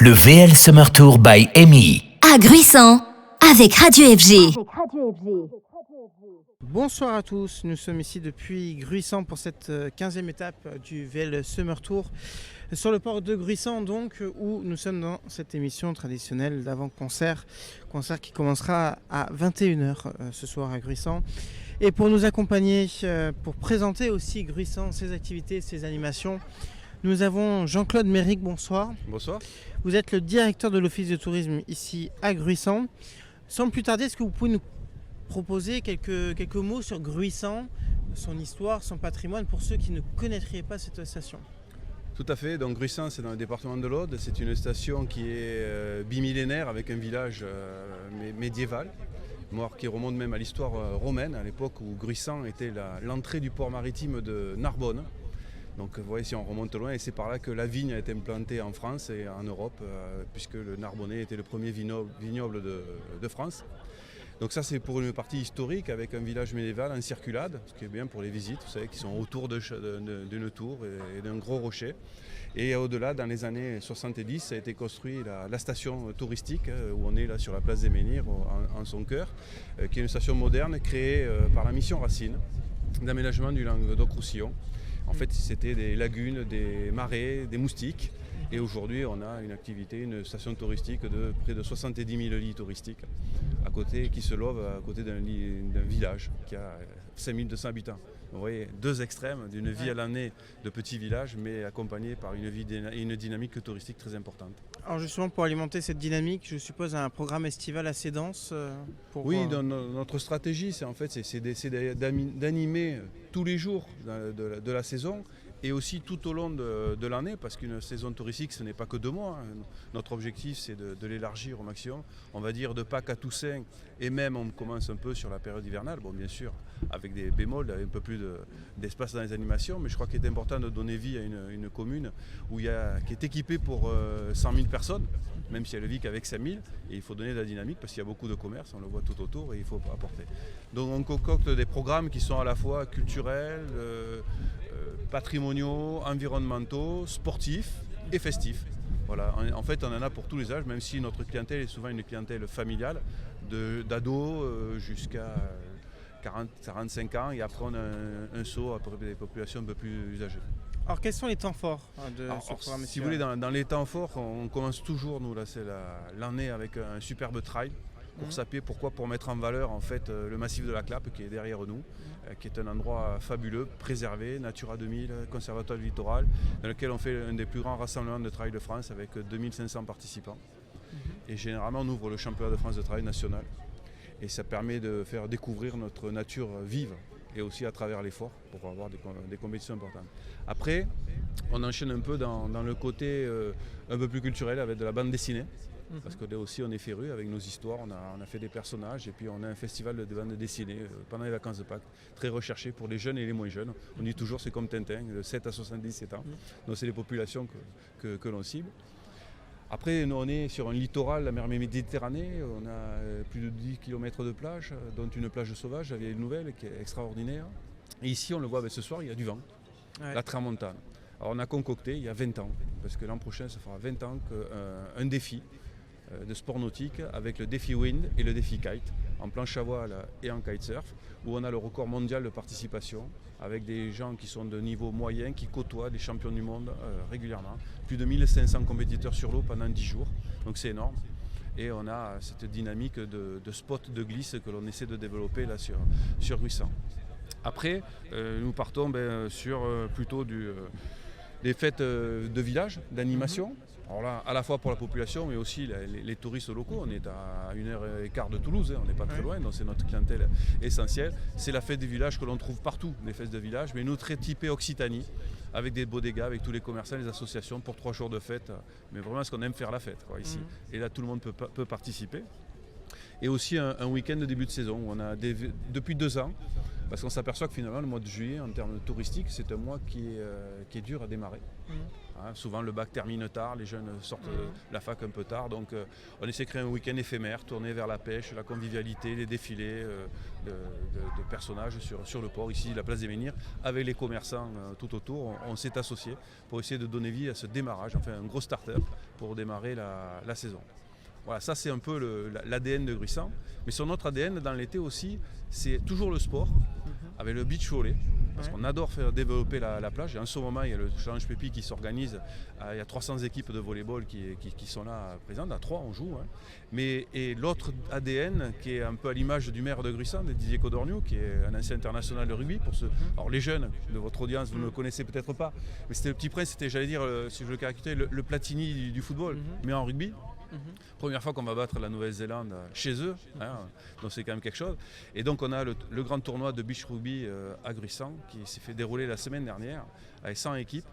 Le VL Summer Tour by Amy. À Gruissant, avec Radio FG. Bonsoir à tous, nous sommes ici depuis Gruissant pour cette 15e étape du VL Summer Tour sur le port de Gruissant donc, où nous sommes dans cette émission traditionnelle d'avant-concert, concert qui commencera à 21h ce soir à Gruissant. Et pour nous accompagner, pour présenter aussi Gruissant, ses activités, ses animations, nous avons Jean-Claude Méric, bonsoir. Bonsoir. Vous êtes le directeur de l'Office de tourisme ici à Gruissant. Sans plus tarder, est-ce que vous pouvez nous proposer quelques mots sur Gruissant, son histoire, son patrimoine, pour ceux qui ne connaîtraient pas cette station? Tout à fait, donc Gruissant c'est dans le département de l'Aude, c'est une station qui est bimillénaire avec un village médiéval, qui remonte même à l'histoire romaine, à l'époque où Gruissant était l'entrée du port maritime de Narbonne. Donc vous voyez, si on remonte loin, et c'est par là que la vigne a été implantée en France et en Europe, puisque le Narbonnais était le premier vignoble de France. Donc ça c'est pour une partie historique avec un village médiéval en circulade, ce qui est bien pour les visites, vous savez, qui sont autour d'une tour et d'un gros rocher. Et au-delà, dans les années 70, ça a été construit la station touristique, où on est là sur la place des Menhirs, en son cœur, qui est une station moderne créée par la mission Racine, d'aménagement du Languedoc-Roussillon. En fait, c'était des lagunes, des marais, des moustiques. Et aujourd'hui, on a une station touristique de près de 70 000 lits touristiques à côté, qui se love à côté d'un village qui a 5200 habitants. Vous voyez, deux extrêmes d'une vie à l'année de petit village, mais accompagné par une dynamique touristique très importante. Alors justement, pour alimenter cette dynamique, je suppose un programme estival assez dense Oui, notre stratégie, c'est d'essayer d'animer tous les jours de la saison, et aussi tout au long de l'année, parce qu'une saison touristique, ce n'est pas que 2 mois. Notre objectif, c'est de l'élargir au maximum. On va dire de Pâques à Toussaint, et même on commence un peu sur la période hivernale. Bon, bien sûr, avec des bémols, un peu plus d'espace dans les animations, mais je crois qu'il est important de donner vie à une commune qui est équipée pour 100 000 personnes, même si elle vit qu'avec 5 000, et il faut donner de la dynamique parce qu'il y a beaucoup de commerces, on le voit tout autour, et il faut apporter. Donc on concocte des programmes qui sont à la fois culturels, patrimoniaux, environnementaux, sportifs et festifs. Voilà. En fait, on en a pour tous les âges, même si notre clientèle est souvent une clientèle familiale, d'ados jusqu'à 45 ans, et après on a un saut à des populations un peu plus âgées. Alors quels sont les temps forts de ce programme? Si vous voulez, dans les temps forts, on commence toujours, nous, là, c'est l'année avec un superbe trail. Course à pied, pourquoi? Pour mettre en valeur en fait le massif de la Clappe qui est derrière nous, qui est un endroit fabuleux, préservé, Natura 2000, Conservatoire du Littoral, dans lequel on fait un des plus grands rassemblements de trail de France avec 2500 participants. Et généralement on ouvre le championnat de France de trail national. Et ça permet de faire découvrir notre nature vive, et aussi à travers l'effort, pour avoir des compétitions importantes. Après, on enchaîne un peu dans le côté un peu plus culturel avec de la bande dessinée. Parce que là aussi on est férus avec nos histoires, on a fait des personnages, et puis on a un festival de bande dessinée pendant les vacances de Pâques, très recherché pour les jeunes et les moins jeunes. On dit toujours c'est comme Tintin, de 7 à 77 ans, donc c'est les populations que l'on cible. Après, nous, on est sur un littoral, la mer Méditerranée, on a plus de 10 km de plage, dont une plage sauvage, la Vieille Nouvelle, qui est extraordinaire. Et ici, on le voit ce soir, il y a du vent, la tramontane. Alors on a concocté il y a 20 ans, parce que l'an prochain, ça fera 20 ans qu'un défi de sport nautique avec le défi wind et le défi kite, en planche à voile et en kitesurf, où on a le record mondial de participation, avec des gens qui sont de niveau moyen, qui côtoient des champions du monde régulièrement. Plus de 1500 compétiteurs sur l'eau pendant 10 jours, donc c'est énorme. Et on a cette dynamique de spots de glisse que l'on essaie de développer là sur Gruissant. Après, nous partons sur plutôt des fêtes de village, d'animation. Alors là, à la fois pour la population, mais aussi les touristes locaux. On est à 1h15 de Toulouse, on n'est pas très loin, donc c'est notre clientèle essentielle. C'est la fête des villages que l'on trouve partout, les fêtes de village, mais nous très typée Occitanie, avec des bodegas, avec tous les commerçants, les associations, pour 3 jours de fête. Mais vraiment, ce qu'on aime faire la fête ici. Et là, tout le monde peut participer. Et aussi un week-end de début de saison, où on a depuis 2 ans, parce qu'on s'aperçoit que finalement, le mois de juillet, en termes touristiques, c'est un mois qui est dur à démarrer. Souvent le bac termine tard, les jeunes sortent de la fac un peu tard. Donc on essaie de créer un week-end éphémère, tourné vers la pêche, la convivialité, les défilés de personnages sur le port, ici la place des Menhirs, avec les commerçants tout autour. On s'est associés pour essayer de donner vie à ce démarrage, enfin un gros start-up pour démarrer la saison. Voilà, ça c'est un peu l'ADN de Gruissant. Mais son autre ADN dans l'été aussi, c'est toujours le sport, avec le beach volley. Parce qu'on adore faire développer la plage. Et en ce moment, il y a le Challenge Pépi qui s'organise. Il y a 300 équipes de volleyball qui sont là présentes. À 3, on joue. Et l'autre ADN, qui est un peu à l'image du maire de Gruissant, de Didier Codorniou, qui est un ancien international de rugby. Alors les jeunes de votre audience, vous ne le connaissez peut-être pas. Mais c'était le petit prince, c'était, j'allais dire, si je le caractérise, le Platini du football, mais en rugby. Première fois qu'on va battre la Nouvelle-Zélande chez eux, donc c'est quand même quelque chose. Et donc on a le grand tournoi de beach rugby à Gruissant qui s'est fait dérouler la semaine dernière avec 100 équipes,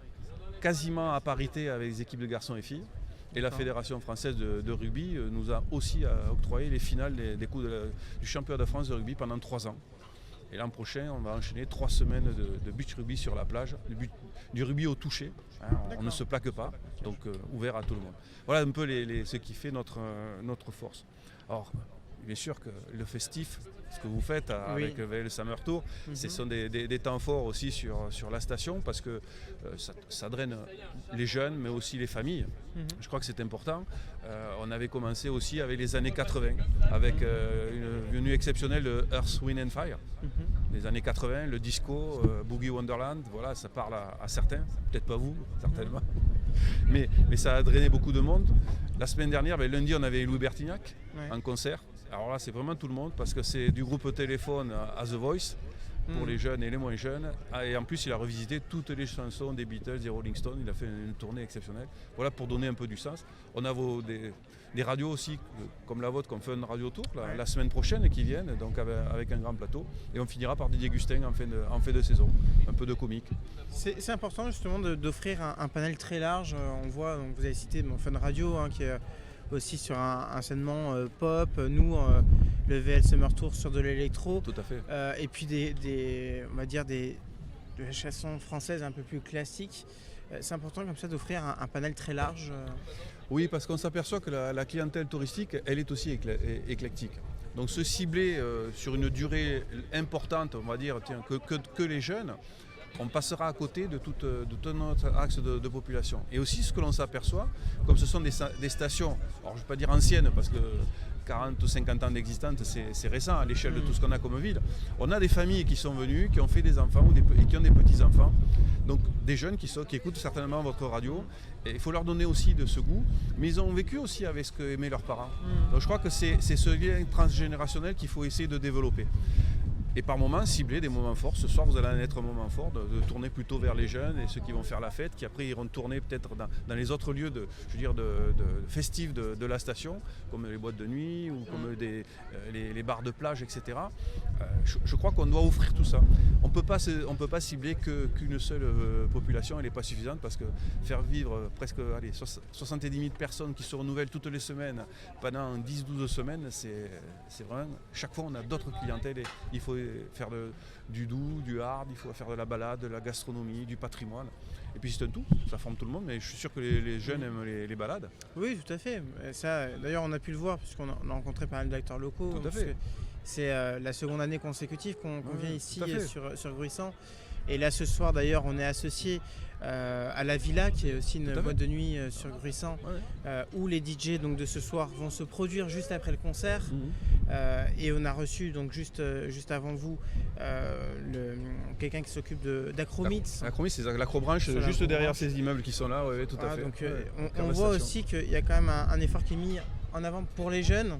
quasiment à parité avec les équipes de garçons et filles. Et la Fédération française de rugby nous a aussi octroyé les finales des coups du championnat de France de rugby pendant 3 ans. Et l'an prochain, on va enchaîner 3 semaines de beach rugby sur la plage, du rugby au toucher. On ne se plaque pas, donc ouvert à tout le monde. Voilà un peu ce qui fait notre force. Alors, bien sûr que le festif, ce que vous faites avec le Summer Tour, ce sont des temps forts aussi sur la station parce que ça draine les jeunes mais aussi les familles. Je crois que c'est important. On avait commencé aussi avec les années 80 avec une venue exceptionnelle de Earth, Wind and Fire. Les années 80, le disco, Boogie Wonderland, voilà, ça parle à certains, peut-être pas vous, certainement. Mais ça a drainé beaucoup de monde. La semaine dernière, lundi, on avait Louis Bertignac en concert. Alors là, c'est vraiment tout le monde parce que c'est du groupe Téléphone à The Voice pour les jeunes et les moins jeunes. Et en plus, il a revisité toutes les chansons des Beatles, des Rolling Stones. Il a fait une tournée exceptionnelle. Voilà, pour donner un peu du sens. On a des radios aussi, comme la vôtre, qu'on fait une radio tour la semaine prochaine qui viennent, donc avec un grand plateau. Et on finira par Didier Gustin en fin de saison. Un peu de comique. C'est important justement d'offrir un panel très large. On voit, donc vous avez cité Fun Radio qui est aussi sur un segment pop, nous le VL Summer Tour sur de l'électro. Tout à fait. Et puis on va dire des chansons françaises un peu plus classiques. C'est important comme ça d'offrir un panel très large. Oui, parce qu'on s'aperçoit que la clientèle touristique, elle est aussi éclectique. Donc se cibler sur une durée importante, on va dire, que les jeunes, on passera à côté de tout notre axe de population. Et aussi ce que l'on s'aperçoit, comme ce sont des stations, alors je ne vais pas dire anciennes parce que 40 ou 50 ans d'existence, c'est récent à l'échelle de tout ce qu'on a comme ville. On a des familles qui sont venues, qui ont fait des enfants et qui ont des petits-enfants. Donc des jeunes qui écoutent certainement votre radio. Et il faut leur donner aussi de ce goût. Mais ils ont vécu aussi avec ce qu'aimaient leurs parents. Donc je crois que c'est ce lien transgénérationnel qu'il faut essayer de développer. Et par moments, cibler des moments forts. Ce soir, vous allez en être un moment fort, de tourner plutôt vers les jeunes et ceux qui vont faire la fête, qui après iront tourner peut-être dans les autres lieux festifs de la station, comme les boîtes de nuit ou comme les bars de plage, etc. Je crois qu'on doit offrir tout ça. On ne peut pas cibler qu'une seule population, elle n'est pas suffisante parce que faire vivre presque 70 000 personnes qui se renouvellent toutes les semaines pendant 10-12 semaines, c'est vraiment, chaque fois on a d'autres clientèles et il faut faire du doux, du hard, il faut faire de la balade, de la gastronomie, du patrimoine. Et puis c'est un tout, ça forme tout le monde, mais je suis sûr que les jeunes aiment les balades. Oui, tout à fait. Ça, d'ailleurs, on a pu le voir puisqu'on a rencontré pas mal d'acteurs locaux. Tout à fait. C'est la seconde année consécutive qu'on vient ici sur Gruissant. Et là, ce soir, d'ailleurs, on est associé à la Villa, qui est aussi une boîte de nuit sur Gruissant, où les DJ donc, de ce soir vont se produire juste après le concert. Et on a reçu, donc, juste avant vous, quelqu'un qui s'occupe d'Acromits. Acromits, c'est l'Acrobranche, juste derrière ces immeubles qui sont là, tout à fait. Donc, on voit aussi qu'il y a quand même un effort qui est mis en avant pour les jeunes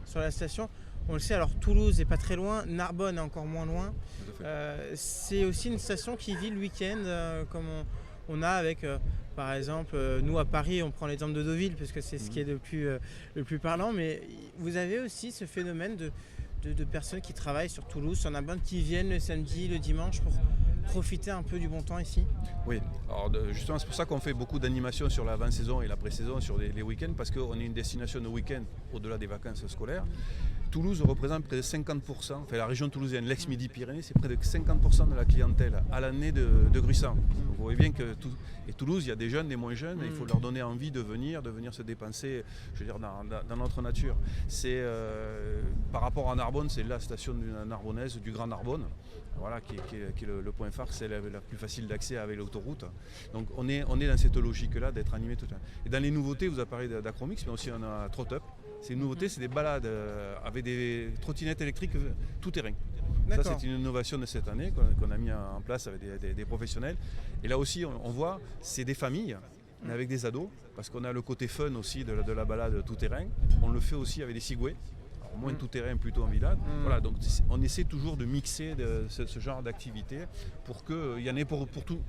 sur la station. On le sait, alors Toulouse n'est pas très loin, Narbonne est encore moins loin. C'est aussi une station qui vit le week-end, comme on a avec, par exemple, nous à Paris, on prend l'exemple de Deauville, parce que c'est ce qui est le plus parlant, mais vous avez aussi ce phénomène de personnes qui travaillent sur Toulouse, sur Narbonne, qui viennent le samedi, le dimanche pour profiter un peu du bon temps ici. Oui, alors justement c'est pour ça qu'on fait beaucoup d'animations sur l'avant-saison et la pré-saison, sur les week-ends, parce qu'on est une destination de week-end au-delà des vacances scolaires. Toulouse représente près de 50%, enfin la région toulousaine, l'ex-Midi-Pyrénées, c'est près de 50% de la clientèle à l'année de Gruissant. Donc vous voyez bien que et Toulouse, il y a des jeunes, des moins jeunes, et il faut leur donner envie de venir se dépenser, je veux dire, dans notre nature. C'est par rapport à Narbonne, c'est la station narbonnaise du Grand Narbonne, voilà, qui est le point phare, c'est la plus facile d'accès avec l'autoroute. Donc on est dans cette logique-là d'être animé tout le temps. Et dans les nouveautés, vous avez parlé d'Acromix, mais aussi on a Trot-Up. C'est une nouveauté, c'est des balades avec des trottinettes électriques tout terrain. Ça, c'est une innovation de cette année qu'on a mis en place avec des professionnels. Et là aussi, on voit, c'est des familles, mais avec des ados, parce qu'on a le côté fun aussi de la balade tout terrain. On le fait aussi avec des Segway. Moins de tout terrain, plutôt en village. Voilà, donc on essaie toujours de mixer ce genre d'activité pour qu'il y en ait pour tout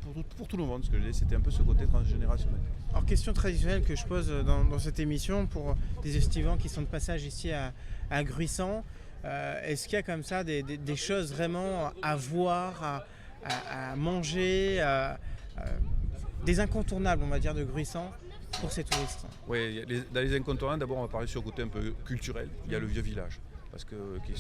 le monde. Ce que je disais, c'était un peu ce côté transgénérationnel. Alors, question traditionnelle que je pose dans cette émission pour des estivants qui sont de passage ici à Gruissant. Est-ce qu'il y a comme ça des choses vraiment à voir, à manger, des incontournables, on va dire, de Gruissant pour ces touristes? Oui, dans les incontournables, d'abord on va parler sur le côté un peu culturel. Il y a le vieux village, parce que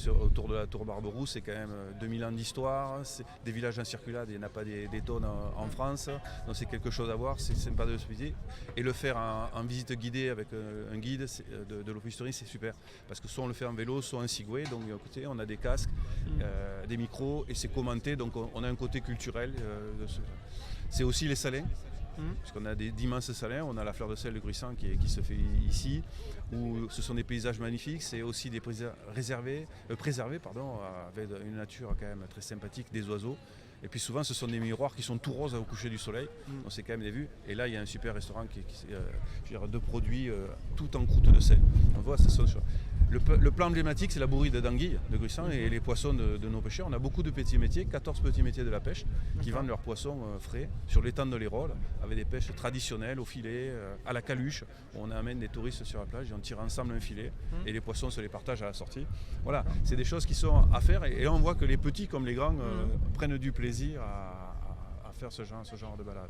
autour de la tour Barberousse, c'est quand même 2000 ans d'histoire, c'est des villages en circulade, il n'y en a pas des tonnes en France, donc c'est quelque chose à voir, c'est sympa de se visiter. Et le faire en visite guidée avec un guide de l'office touristique, c'est super, parce que soit on le fait en vélo, soit en Segway, donc écoutez, on a des casques, des micros, et c'est commenté, donc on a un côté culturel. C'est aussi les salins. Puisqu'on a d'immenses salins, on a la fleur de sel de Gruissant qui se fait ici, où ce sont des paysages magnifiques, c'est aussi des préservés, avec une nature quand même très sympathique, des oiseaux. Et puis souvent ce sont des miroirs qui sont tout roses au coucher du soleil, donc c'est quand même des vues. Et là il y a un super restaurant de produits tout en croûte de sel. On voit, le plan emblématique, c'est la bourride d'anguilles de Gruissant et les poissons de nos pêcheurs. On a beaucoup de petits métiers, 14 petits métiers de la pêche, qui vendent leurs poissons frais sur l'étang de l'Hérault, avec des pêches traditionnelles au filet, à la caluche. On amène des touristes sur la plage et on tire ensemble un filet et les poissons se les partagent à la sortie. Voilà, c'est des choses qui sont à faire et là on voit que les petits comme les grands prennent du plaisir à faire ce genre de balade.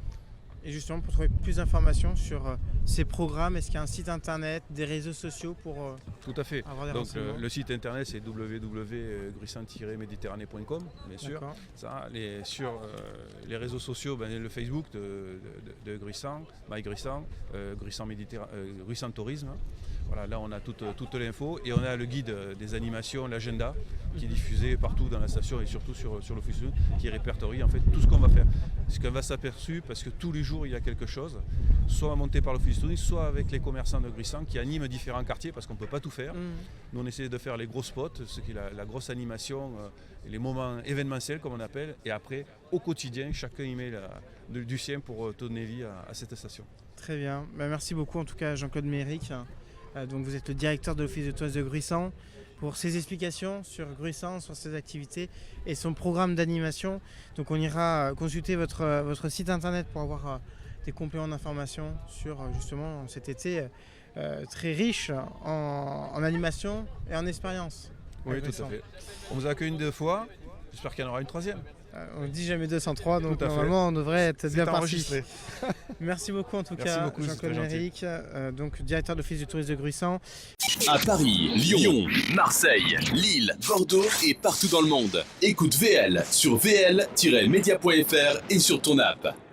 Et justement, pour trouver plus d'informations sur ces programmes, est-ce qu'il y a un site internet, des réseaux sociaux pour Tout à fait. avoir des Donc renseignements? le site internet c'est www.gruissant-méditerranée.com, bien sûr. Ça, sur les réseaux sociaux, le Facebook de Gruissant, MyGruissant, Gruissant Tourisme. Voilà, là on a toute l'info et on a le guide des animations, l'agenda qui est diffusé partout dans la station et surtout sur l'office qui répertorie en fait tout ce qu'on va faire. Ce qu'on va s'aperçu parce que tous les jours il y a quelque chose, soit monté par l'office touristique, soit avec les commerçants de Gruissant qui animent différents quartiers parce qu'on ne peut pas tout faire. Nous on essaie de faire les gros spots, ce qui est la grosse animation, les moments événementiels comme on appelle, et après au quotidien chacun y met du sien pour donner vie à cette station. Très bien, merci beaucoup en tout cas Jean-Claude Méric. Donc vous êtes le directeur de l'office de tourisme de Gruissant pour ces explications sur Gruissant, sur ses activités et son programme d'animation. Donc on ira consulter votre site internet pour avoir des compléments d'informations sur justement cet été très riche en animation et en expérience. Oui, tout à fait. On vous accueille 2 fois, j'espère qu'il y en aura une 3e. On ne dit jamais 203, donc normalement on devrait être bien parti. Merci beaucoup en tout cas, Jean-Claude Méric, donc directeur de l'office du tourisme de Gruissant. À Paris, Lyon, Marseille, Lille, Bordeaux et partout dans le monde. Écoute VL sur vl-media.fr et sur ton app.